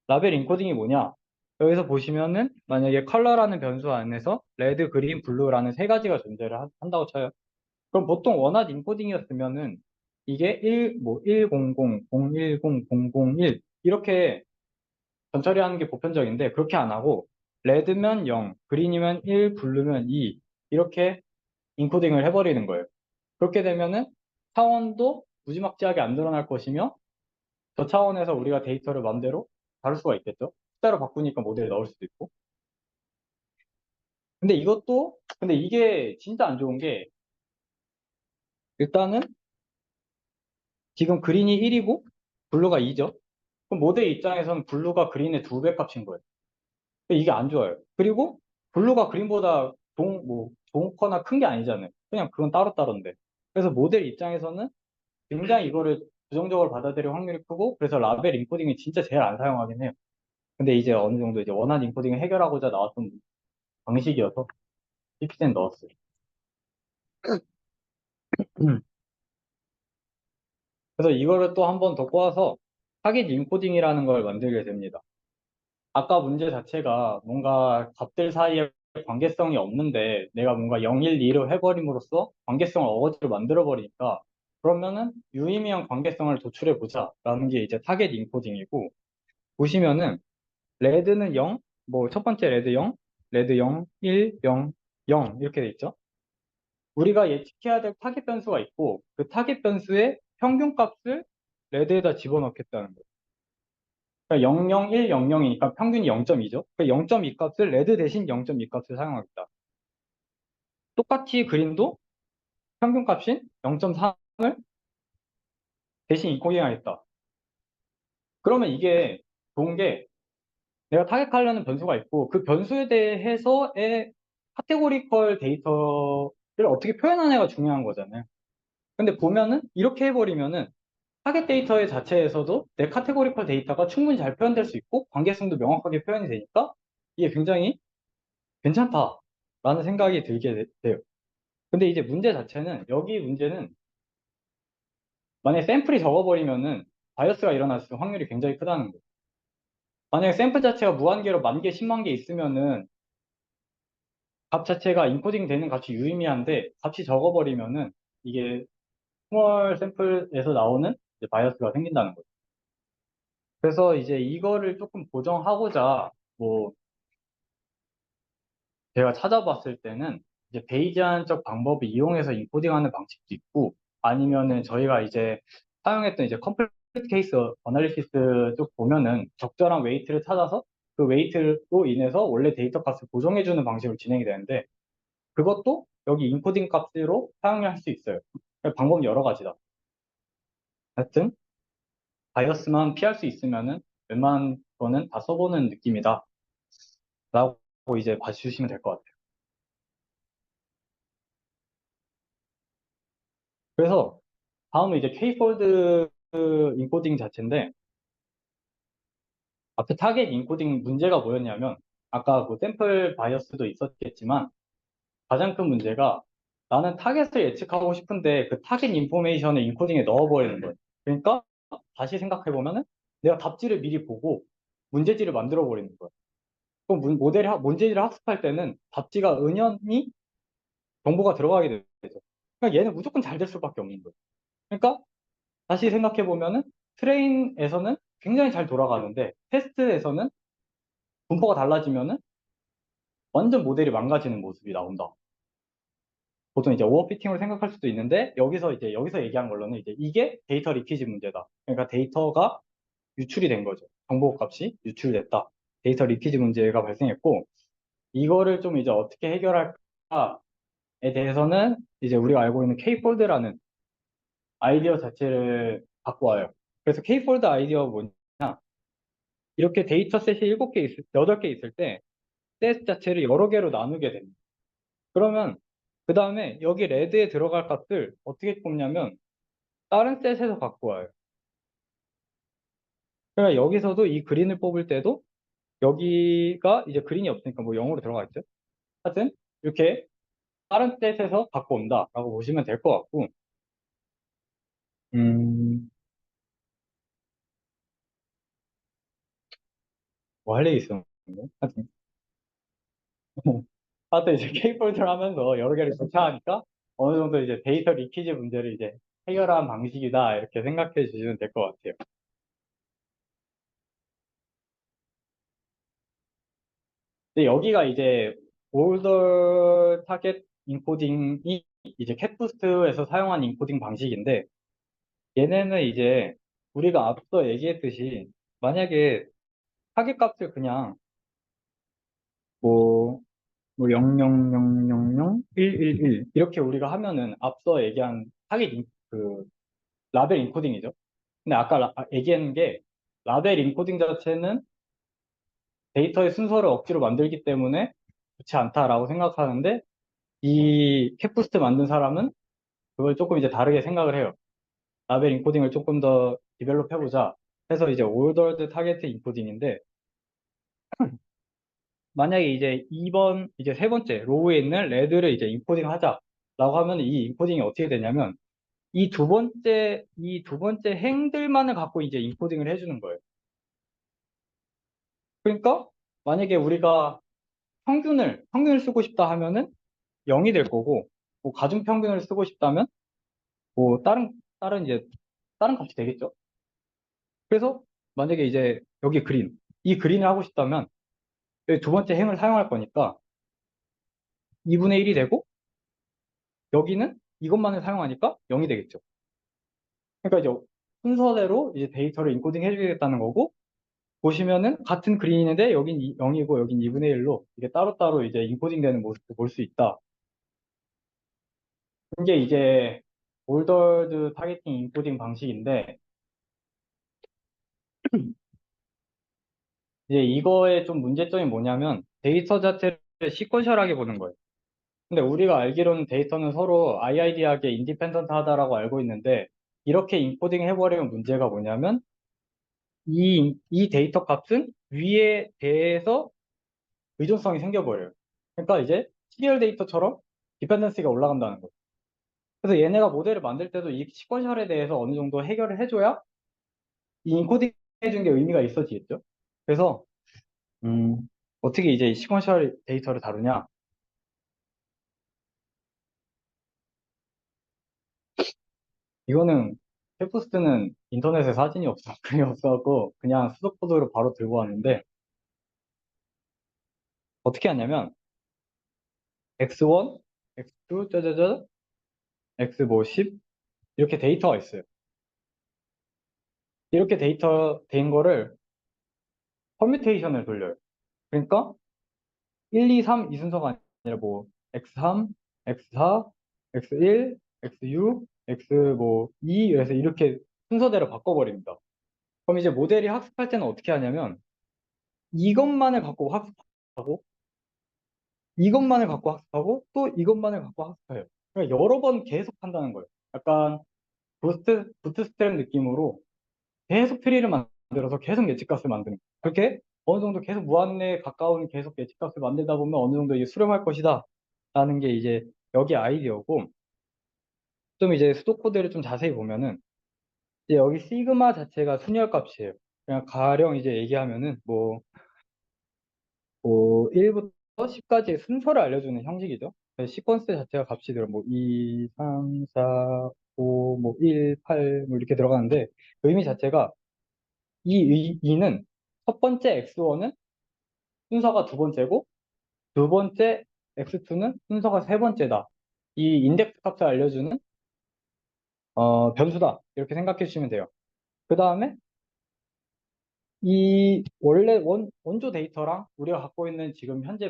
라벨 인코딩이 뭐냐? 여기서 보시면은 만약에 컬러라는 변수 안에서 레드, 그린, 블루라는 3가지가 존재를 한다고 쳐요. 그럼 보통 원하드 인코딩이었으면은 이게 1, 뭐 100, 010, 001 이렇게 전처리하는 게 보편적인데 그렇게 안 하고 레드면 0, 그린이면 1, 블루면 2 이렇게 인코딩을 해버리는 거예요. 그렇게 되면은 차원도 무지막지하게 안 늘어날 것이며 저 차원에서 우리가 데이터를 마음대로 다룰 수가 있겠죠. 숫자로 바꾸니까 모델에 넣을 수도 있고. 근데 이게 진짜 안 좋은 게 일단은 지금 그린이 1이고 블루가 2죠. 그럼 모델 입장에서는 블루가 그린의 2배 값인 거예요. 이게 안 좋아요. 그리고 블루가 그린보다 좋거나 큰 게 아니잖아요. 그냥 그건 따로따로인데. 그래서 모델 입장에서는 굉장히 이거를 부정적으로 받아들일 확률이 크고 그래서 라벨 인코딩이 진짜 제일 안 사용하긴 해요. 근데 이제 어느 정도 이제 원하는 인코딩을 해결하고자 나왔던 방식이어서 픽센 넣었어요. 그래서 이거를 또 한 번 더 꼬아서 타깃 인코딩이라는 걸 만들게 됩니다. 아까 문제 자체가 뭔가 값들 사이에 관계성이 없는데 내가 뭔가 0, 1, 2로 해버림으로써 관계성을 어거지로 만들어버리니까 그러면은 유의미한 관계성을 도출해 보자 라는 게 이제 타겟 인코딩이고 보시면은 레드는 0, 뭐 첫 번째 레드 0, 레드 0, 1, 0, 0 이렇게 돼 있죠. 우리가 예측해야 될 타겟 변수가 있고 그 타겟 변수의 평균 값을 레드에다 집어넣겠다는 거예요. 그러니까 0, 0, 1, 0, 0이니까 평균이 0.2죠. 그 0.2 값을 레드 대신 0.2 값을 사용하겠다. 똑같이 그린도 평균 값인 0.3을 대신 인코딩하겠다. 그러면 이게 좋은 게 내가 타겟하려는 변수가 있고 그 변수에 대해서의 카테고리컬 데이터를 어떻게 표현하냐가 중요한 거잖아요. 근데 보면은 이렇게 해버리면은 타겟 데이터의 자체에서도 내 카테고리컬 데이터가 충분히 잘 표현될 수 있고 관계성도 명확하게 표현이 되니까 이게 굉장히 괜찮다라는 생각이 들게 돼요. 근데 이제 문제 자체는 여기 문제는 만약에 샘플이 적어버리면은 바이어스가 일어날 수 확률이 굉장히 크다는 거예요. 만약에 샘플 자체가 무한계로 10,000개, 100,000개 있으면은 값 자체가 인코딩 되는 값이 유의미한데 값이 적어버리면은 이게 스몰 샘플에서 나오는 이제 바이어스가 생긴다는 거죠. 그래서 이제 이거를 조금 보정하고자 뭐 제가 찾아봤을 때는 이제 베이지안적 방법을 이용해서 인코딩하는 방식도 있고 아니면은 저희가 이제 사용했던 이제 컴플리트 케이스 어널리시스 쪽 보면은 적절한 웨이트를 찾아서 그 웨이트로 인해서 원래 데이터 값을 보정해주는 방식으로 진행이 되는데 그것도 여기 인코딩 값으로 사용할 수 있어요. 방법이 여러 가지다. 하여튼 바이어스만 피할 수 있으면은 웬만한 거는 다 써보는 느낌이다. 라고 이제 봐주시면 될 것 같아요. 그래서 다음은 이제 K폴드 인코딩 자체인데 앞에 타겟 인코딩 문제가 뭐였냐면 아까 그 샘플 바이어스도 있었겠지만 가장 큰 문제가 나는 타겟을 예측하고 싶은데 그 타겟 인포메이션을 인코딩에 넣어버리는 거예요. 그러니까 다시 생각해보면은 내가 답지를 미리 보고 문제지를 만들어 버리는 거예요. 그럼 문제지를 학습할 때는 답지가 은연히 정보가 들어가게 되죠. 그러니까 얘는 무조건 잘 될 수밖에 없는 거예요. 그러니까 다시 생각해보면은 트레인에서는 굉장히 잘 돌아가는데 테스트에서는 분포가 달라지면은 완전 모델이 망가지는 모습이 나온다. 보통 이제 오버피팅으로 생각할 수도 있는데 여기서 얘기한 걸로는 이제 이게 데이터 리키지 문제다. 그러니까 데이터가 유출이 된 거죠. 정보 값이 유출됐다. 데이터 리키지 문제가 발생했고 이거를 좀 이제 어떻게 해결할까에 대해서는 이제 우리가 알고 있는 K폴드라는 아이디어 자체를 갖고 와요. 그래서 K폴드 아이디어가 뭐냐? 이렇게 데이터셋이 7개 8개 있을 때 셋 자체를 여러 개로 나누게 됩니다. 그러면 그 다음에 여기 레드에 들어갈 값들 어떻게 뽑냐면 다른 셋에서 갖고 와요. 그러니까 여기서도 이 그린을 뽑을 때도 여기가 이제 그린이 없으니까 뭐 0으로 들어가 있죠. 하여튼 이렇게 다른 셋에서 갖고 온다라고 보시면 될 것 같고 음, 뭐 할 얘기 있었는데 하여튼 하여튼 이제 K폴드를 하면서 여러 개를 교차하니까 어느 정도 이제 데이터 리키지 문제를 이제 해결한 방식이다 이렇게 생각해 주시면 될 것 같아요. 근데 여기가 이제 올더 타겟 인코딩이 이제 캣부스트에서 사용한 인코딩 방식인데 얘네는 이제 우리가 앞서 얘기했듯이 만약에 타겟 값을 그냥 뭐, 뭐 000001111 이렇게 우리가 하면은 앞서 얘기한 그 라벨 인코딩이죠. 근데 아까 얘기한 게 라벨 인코딩 자체는 데이터의 순서를 억지로 만들기 때문에 좋지 않다라고 생각하는데 이 캣부스트 만든 사람은 그걸 조금 이제 다르게 생각을 해요. 라벨 인코딩을 조금 더 디벨롭 해보자. 해서 이제 올더드 타겟 인코딩인데 만약에 이제 2번 이제 세 번째 로우에 있는 레드를 이제 인코딩 하자라고 하면 이 인코딩이 어떻게 되냐면 이 두 번째 행들만을 갖고 이제 인코딩을 해주는 거예요. 그러니까 만약에 우리가 평균을 쓰고 싶다 하면은 0이 될 거고 뭐 가중평균을 쓰고 싶다면 뭐 다른 이제 다른 값이 되겠죠. 그래서 만약에 이제 여기 이 그린을 하고 싶다면 여기 두 번째 행을 사용할 거니까 2분의 1이 되고 여기는 이것만을 사용하니까 0이 되겠죠. 그러니까 이제 순서대로 이제 데이터를 인코딩 해주겠다는 거고 보시면은 같은 그린인데 여긴 0이고 여긴 2분의 1로 이게 따로따로 이제 인코딩 되는 모습을 볼 수 있다. 이게 이제 올더드 타겟팅 인코딩 방식인데 이제 이거의 좀 문제점이 뭐냐면 데이터 자체를 시퀀셜하게 보는 거예요. 근데 우리가 알기로는 데이터는 서로 IID하게 인디펜던트하다라고 알고 있는데 이렇게 인코딩 해버리면 문제가 뭐냐면 이 데이터 값은 위에 대해서 의존성이 생겨버려요. 그러니까 이제 시리얼 데이터처럼 디펜던시가 올라간다는 거예요. 그래서 얘네가 모델을 만들 때도 이 시퀀셜에 대해서 어느 정도 해결을 해줘야 이 인코딩 해준 게 의미가 있어지겠죠. 그래서 음, 어떻게 이제 이 시퀀셜 데이터를 다루냐? 이거는 셰프스트는 인터넷에 사진이 없어 그게 없어갖고 그냥 수도코드로 바로 들고 왔는데 어떻게 하냐면 x1, x2, 짜자자, x 뭐 10 이렇게 데이터가 있어요. 이렇게 데이터 된 거를 퍼뮤테이션을 돌려요. 그러니까 1, 2, 3 이 순서가 아니라 뭐 x3, x4, x1, x6, x 뭐 2 그래서 이렇게 순서대로 바꿔버립니다. 그럼 이제 모델이 학습할 때는 어떻게 하냐면 이것만을 갖고 학습하고 이것만을 갖고 학습하고 또 이것만을 갖고 학습해요. 그러니까 여러 번 계속 한다는 거예요. 약간 부트스트랩 느낌으로 계속 트리를 만들어서 계속 예측값을 만드는 거예요. 그렇게 어느 정도 계속 무한에 가까운 계속 예측값을 만들다 보면 어느 정도 이제 수렴할 것이다 라는 게 이제 여기 아이디어고, 좀 이제 수도 코드를 좀 자세히 보면은, 이제 여기 시그마 자체가 순열 값이에요. 그냥 가령 이제 얘기하면은, 뭐 1부터 10까지의 순서를 알려주는 형식이죠. 그래서 시퀀스 자체가 값이 들어, 뭐 2, 3, 4, 5, 뭐 1, 8, 뭐 이렇게 들어가는데, 그 의미 자체가 이 2는 첫 번째 x1은 순서가 두 번째고, 두 번째 x2는 순서가 세 번째다. 이 인덱스 값을 알려주는 변수다. 이렇게 생각해 주시면 돼요. 그 다음에 이 원래 원조 데이터랑 우리가 갖고 있는 지금 현재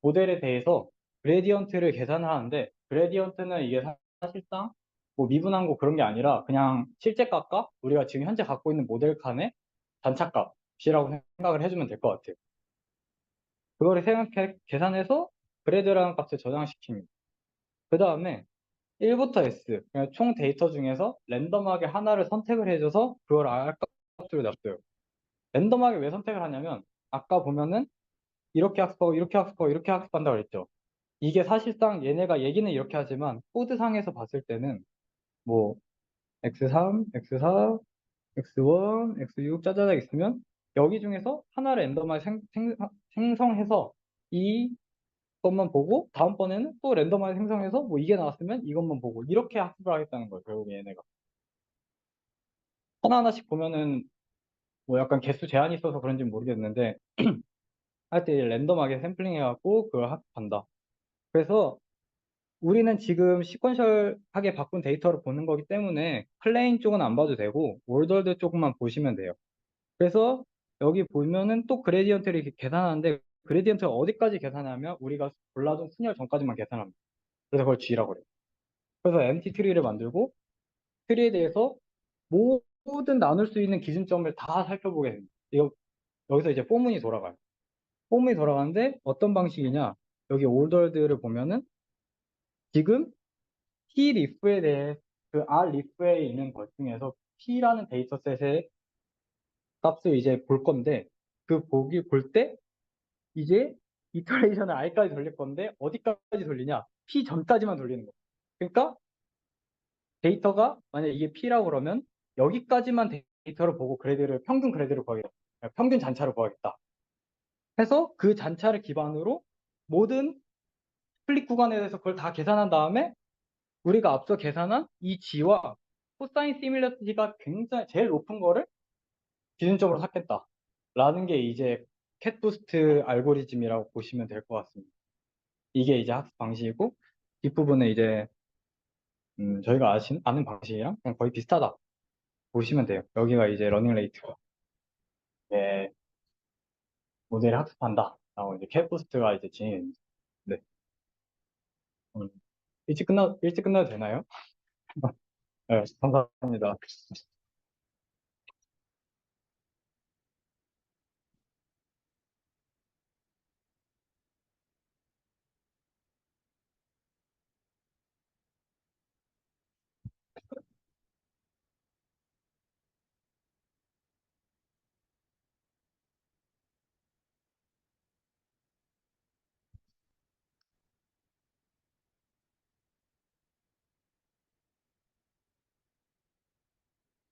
모델에 대해서 그레디언트를 계산을 하는데, 그레디언트는 이게 사실상 뭐 미분한 거 그런 게 아니라 그냥 실제 값과 우리가 지금 현재 갖고 있는 모델 칸의 단차값이라고 생각을 해주면 될 것 같아요. 그거를 계산해서 그레드라는 값을 저장시킵니다. 그 다음에 1부터 S, 그냥 총 데이터 중에서 랜덤하게 하나를 선택을 해줘서 그걸 R 값으로 놨어요. 랜덤하게 왜 선택을 하냐면, 아까 보면은 이렇게 학습하고 이렇게 학습하고 이렇게 학습한다고 그랬죠. 이게 사실상 얘네가 얘기는 이렇게 하지만 코드상에서 봤을 때는 뭐 x3, x4, x1, x6 짜자작 있으면 여기 중에서 하나를 랜덤하게 생성해서 이 것만 보고 다음번에는 또 랜덤하게 생성해서 뭐 이게 나왔으면 이것만 보고 이렇게 학습을 하겠다는 거예요. 결국 얘네가 하나하나씩 보면은 뭐 약간 개수 제한이 있어서 그런지 모르겠는데, 하여튼 랜덤하게 샘플링 해갖고 그걸 학습한다. 그래서 우리는 지금 시퀀셜하게 바꾼 데이터를 보는 거기 때문에 플레인 쪽은 안 봐도 되고 올더드 쪽만 보시면 돼요. 그래서 여기 보면은 또 그레디언트를 이렇게 계산하는데, 그레디언트가 어디까지 계산하면 우리가 골라둔 순열 전까지만 계산합니다. 그래서 그걸 G라고 그래요. 그래서 MT 트리를 만들고 트리에 대해서 모든 나눌 수 있는 기준점을 다 살펴보게 됩니다. 여기서 이제 포문이 돌아가요. 포문이 돌아가는데 어떤 방식이냐? 여기 올더드를 보면은 지금 T 리프에 대해 그 R 리프에 있는 것 중에서 P라는 데이터셋의 값을 이제 볼 건데, 그 볼 때 이제 이터레이션을 I까지 돌릴 건데 어디까지 돌리냐? P 전까지만 돌리는 거. 그러니까 데이터가 만약 이게 P라고 그러면 여기까지만 데이터를 보고 평균 그래드를 구하겠다. 평균 잔차를 구하겠다. 해서 그 잔차를 기반으로 모든 스플릿 구간에 대해서 그걸 다 계산한 다음에 우리가 앞서 계산한 이 G와 코사인 시밀러티가 굉장히 제일 높은 거를 기준점으로 삼겠다. 라는 게 이제 캣부스트 알고리즘이라고 보시면 될 것 같습니다. 이게 이제 학습 방식이고, 뒷부분에 이제 저희가 아는 방식이랑 그냥 거의 비슷하다 보시면 돼요. 여기가 이제 러닝 레이트고, 예, 모델을 학습한다. 라고 이제 캣부스트가 이제 진행됩니다. 네. 일찍 끝나도 되나요? 네, 감사합니다.